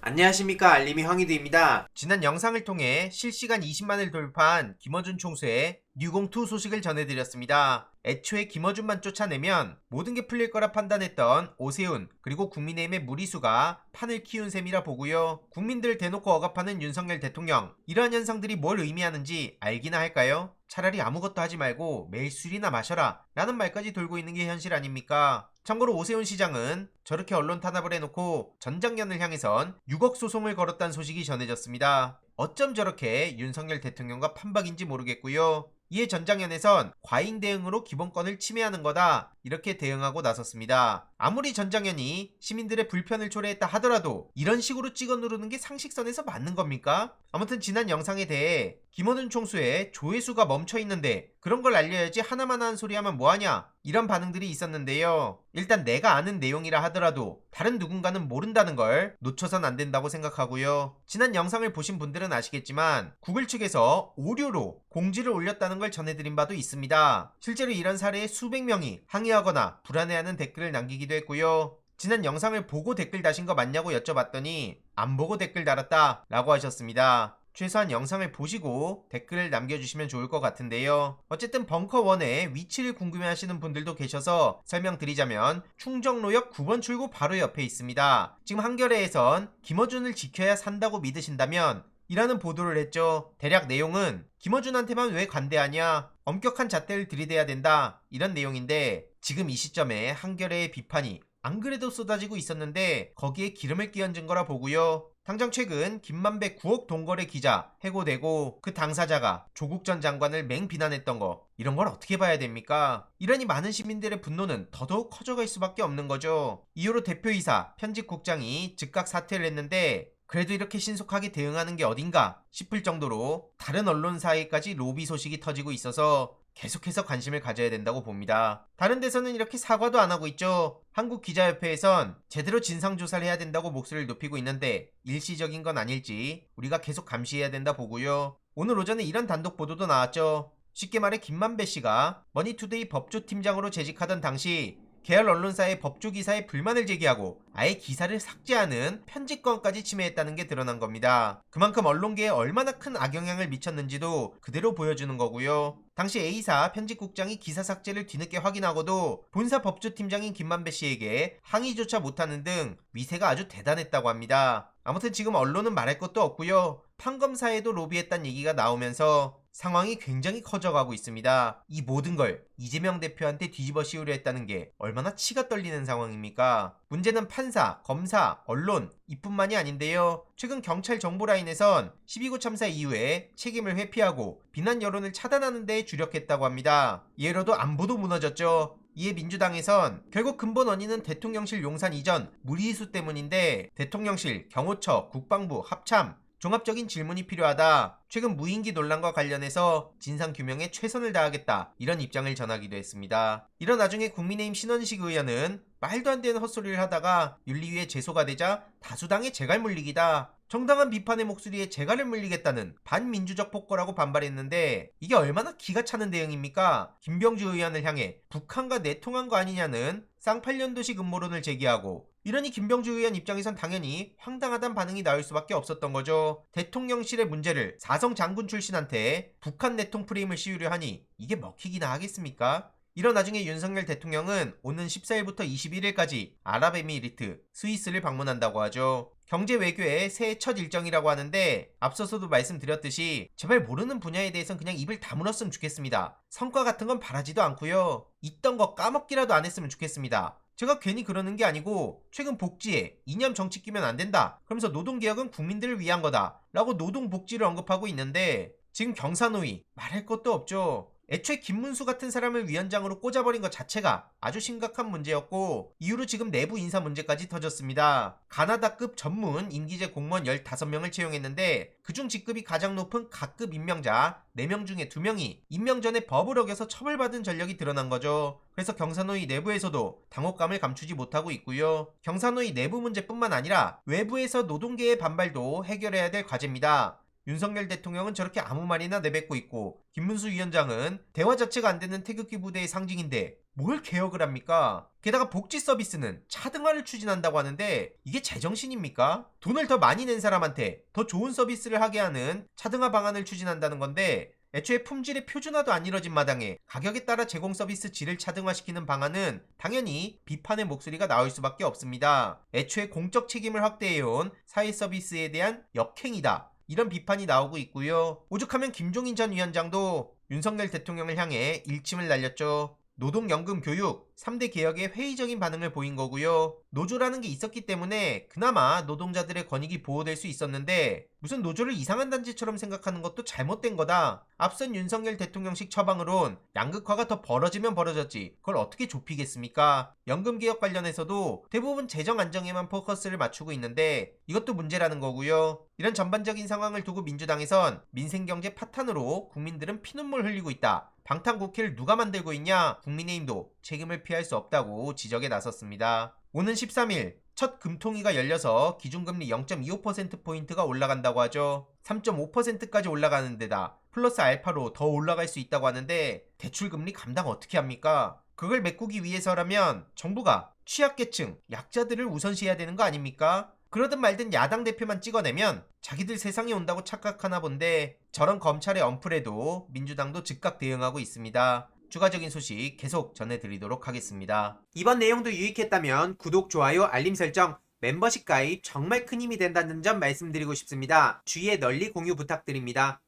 안녕하십니까, 알림이 황희두입니다. 지난 영상을 통해 실시간 20만을 돌파한 김어준 총수의 뉴공2 소식을 전해드렸습니다. 애초에 김어준만 쫓아내면 모든 게 풀릴 거라 판단했던 오세훈 그리고 국민의힘의 무리수가 판을 키운 셈이라 보고요. 국민들 대놓고 억압하는 윤석열 대통령, 이러한 현상들이 뭘 의미하는지 알기나 할까요? 차라리 아무것도 하지 말고 매일 술이나 마셔라 라는 말까지 돌고 있는 게 현실 아닙니까? 참고로 오세훈 시장은 저렇게 언론 탄압을 해놓고 전장년을 향해선 6억 소송을 걸었다는 소식이 전해졌습니다. 어쩜 저렇게 윤석열 대통령과 판박인지 모르겠고요. 이에 전장현에선 과잉 대응으로 기본권을 침해하는 거다, 이렇게 대응하고 나섰습니다. 아무리 전장현이 시민들의 불편을 초래했다 하더라도 이런 식으로 찍어 누르는 게 상식선에서 맞는 겁니까? 아무튼 지난 영상에 대해 김어준 총수의 조회수가 멈춰 있는데 그런 걸 알려야지 하나만 하는 소리 하면 뭐하냐, 이런 반응들이 있었는데요. 일단 내가 아는 내용이라 하더라도 다른 누군가는 모른다는 걸 놓쳐선 안 된다고 생각하고요. 지난 영상을 보신 분들은 아시겠지만 구글 측에서 오류로 공지를 올렸다는 걸 전해드린 바도 있습니다. 실제로 이런 사례에 수백 명이 항의하거나 불안해하는 댓글을 남기기도 했고요. 지난 영상을 보고 댓글 다신 거 맞냐고 여쭤봤더니 안 보고 댓글 달았다 라고 하셨습니다. 최소한 영상을 보시고 댓글을 남겨주시면 좋을 것 같은데요. 어쨌든 벙커1의 위치를 궁금해하시는 분들도 계셔서 설명드리자면 충정로역 9번 출구 바로 옆에 있습니다. 지금 한겨레에선 김어준을 지켜야 산다고 믿으신다면 이라는 보도를 했죠. 대략 내용은 김어준한테만 왜 관대하냐, 엄격한 잣대를 들이대야 된다, 이런 내용인데 지금 이 시점에 한겨레의 비판이 안 그래도 쏟아지고 있었는데 거기에 기름을 끼얹은 거라 보고요. 당장 최근 김만배 9억 돈거래 기자 해고되고 그 당사자가 조국 전 장관을 맹비난했던 거, 이런 걸 어떻게 봐야 됩니까? 이러니 많은 시민들의 분노는 더더욱 커져갈 수밖에 없는 거죠. 이후로 대표이사 편집국장이 즉각 사퇴를 했는데 그래도 이렇게 신속하게 대응하는 게 어딘가 싶을 정도로 다른 언론사에까지 로비 소식이 터지고 있어서 계속해서 관심을 가져야 된다고 봅니다. 다른 데서는 이렇게 사과도 안 하고 있죠. 한국기자협회에선 제대로 진상조사를 해야 된다고 목소리를 높이고 있는데 일시적인 건 아닐지 우리가 계속 감시해야 된다 보고요. 오늘 오전에 이런 단독 보도도 나왔죠. 쉽게 말해 김만배 씨가 머니투데이 법조팀장으로 재직하던 당시 계열 언론사의 법조기사에 불만을 제기하고 아예 기사를 삭제하는 편집권까지 침해했다는 게 드러난 겁니다. 그만큼 언론계에 얼마나 큰 악영향을 미쳤는지도 그대로 보여주는 거고요. 당시 A사 편집국장이 기사 삭제를 뒤늦게 확인하고도 본사 법조팀장인 김만배 씨에게 항의조차 못하는 등 위세가 아주 대단했다고 합니다. 아무튼 지금 언론은 말할 것도 없고요. 판검사에도 로비했다는 얘기가 나오면서 상황이 굉장히 커져가고 있습니다. 이 모든 걸 이재명 대표한테 뒤집어 씌우려 했다는 게 얼마나 치가 떨리는 상황입니까? 문제는 판사, 검사, 언론 이뿐만이 아닌데요. 최근 경찰 정보라인에선 12구 참사 이후에 책임을 회피하고 비난 여론을 차단하는 데 주력했다고 합니다. 예로도 안보도 무너졌죠. 이에 민주당에선 결국 근본 원인은 대통령실 용산 이전 무리수 때문인데 대통령실, 경호처, 국방부, 합참 종합적인 질문이 필요하다. 최근 무인기 논란과 관련해서 진상규명에 최선을 다하겠다, 이런 입장을 전하기도 했습니다. 이런 와중에 국민의힘 신원식 의원은 말도 안 되는 헛소리를 하다가 윤리위에 제소가 되자 다수당의 재갈 물리기다, 정당한 비판의 목소리에 재갈을 물리겠다는 반민주적 폭거라고 반발했는데 이게 얼마나 기가 차는 대응입니까? 김병주 의원을 향해 북한과 내통한 거 아니냐는 쌍팔년도식 음모론을 제기하고, 이러니 김병주 의원 입장에선 당연히 황당하단 반응이 나올 수밖에 없었던 거죠. 대통령실의 문제를 사성 장군 출신한테 북한 내통 프레임을 씌우려 하니 이게 먹히기나 하겠습니까? 이런 와중에 윤석열 대통령은 오는 14일부터 21일까지 아랍에미리트, 스위스를 방문한다고 하죠. 경제 외교의 새해 첫 일정이라고 하는데 앞서서도 말씀드렸듯이 제발 모르는 분야에 대해선 그냥 입을 다물었으면 좋겠습니다. 성과 같은 건 바라지도 않고요. 있던 거 까먹기라도 안 했으면 좋겠습니다. 제가 괜히 그러는 게 아니고 최근 복지에 이념 정치 끼면 안 된다, 그러면서 노동개혁은 국민들을 위한 거다 라고 노동복지를 언급하고 있는데 지금 경사노위 말할 것도 없죠. 애초에 김문수 같은 사람을 위원장으로 꽂아버린 것 자체가 아주 심각한 문제였고 이후로 지금 내부 인사 문제까지 터졌습니다. 가나다급 전문 임기제 공무원 15명을 채용했는데 그중 직급이 가장 높은 각급 임명자 4명 중에 2명이 임명 전에 법을 어겨서 처벌받은 전력이 드러난 거죠. 그래서 경사노위 내부에서도 당혹감을 감추지 못하고 있고요. 경사노위 내부 문제뿐만 아니라 외부에서 노동계의 반발도 해결해야 될 과제입니다. 윤석열 대통령은 저렇게 아무 말이나 내뱉고 있고 김문수 위원장은 대화 자체가 안 되는 태극기 부대의 상징인데 뭘 개혁을 합니까? 게다가 복지 서비스는 차등화를 추진한다고 하는데 이게 제정신입니까? 돈을 더 많이 낸 사람한테 더 좋은 서비스를 하게 하는 차등화 방안을 추진한다는 건데 애초에 품질의 표준화도 안 이뤄진 마당에 가격에 따라 제공 서비스 질을 차등화시키는 방안은 당연히 비판의 목소리가 나올 수밖에 없습니다. 애초에 공적 책임을 확대해온 사회 서비스에 대한 역행이다. 이런 비판이 나오고 있고요. 오죽하면 김종인 전 위원장도 윤석열 대통령을 향해 일침을 날렸죠. 노동연금 교육 3대 개혁에 회의적인 반응을 보인 거고요. 노조라는 게 있었기 때문에 그나마 노동자들의 권익이 보호될 수 있었는데 무슨 노조를 이상한 단체처럼 생각하는 것도 잘못된 거다. 앞선 윤석열 대통령식 처방으론 양극화가 더 벌어지면 벌어졌지 그걸 어떻게 좁히겠습니까? 연금개혁 관련해서도 대부분 재정 안정에만 포커스를 맞추고 있는데 이것도 문제라는 거고요. 이런 전반적인 상황을 두고 민주당에선 민생경제 파탄으로 국민들은 피눈물 흘리고 있다. 방탄국회를 누가 만들고 있냐? 국민의힘도 책임을 피할 수 없다고 지적에 나섰습니다. 오는 13일 첫 금통위가 열려서 기준금리 0.25%포인트가 올라간다고 하죠. 3.5%까지 올라가는 데다 플러스 알파로 더 올라갈 수 있다고 하는데 대출금리 감당 어떻게 합니까? 그걸 메꾸기 위해서라면 정부가 취약계층, 약자들을 우선시해야 되는 거 아닙니까? 그러든 말든 야당 대표만 찍어내면 자기들 세상이 온다고 착각하나 본데 저런 검찰의 언플에도 민주당도 즉각 대응하고 있습니다. 추가적인 소식 계속 전해드리도록 하겠습니다. 이번 내용도 유익했다면 구독, 좋아요, 알림 설정, 멤버십 가입 정말 큰 힘이 된다는 점 말씀드리고 싶습니다. 주위에 널리 공유 부탁드립니다.